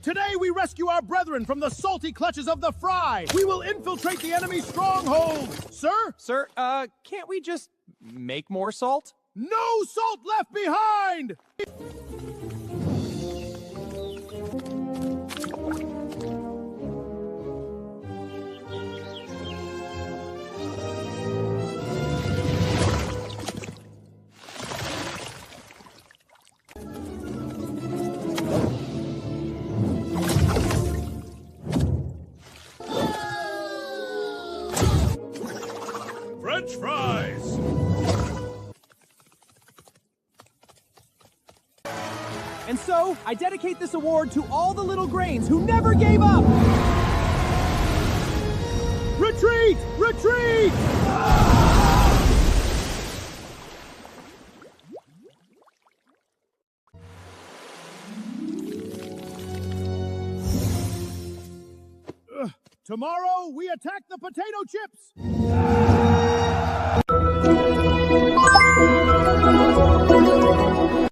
Today we rescue our brethren from the salty clutches of the Fry. We will infiltrate the enemy stronghold. Sir? Sir, can't we just make more salt? No salt left behind! French fries! And so, I dedicate this award to all the little grains who never gave up! Retreat! Retreat! Tomorrow, we attack the potato chips!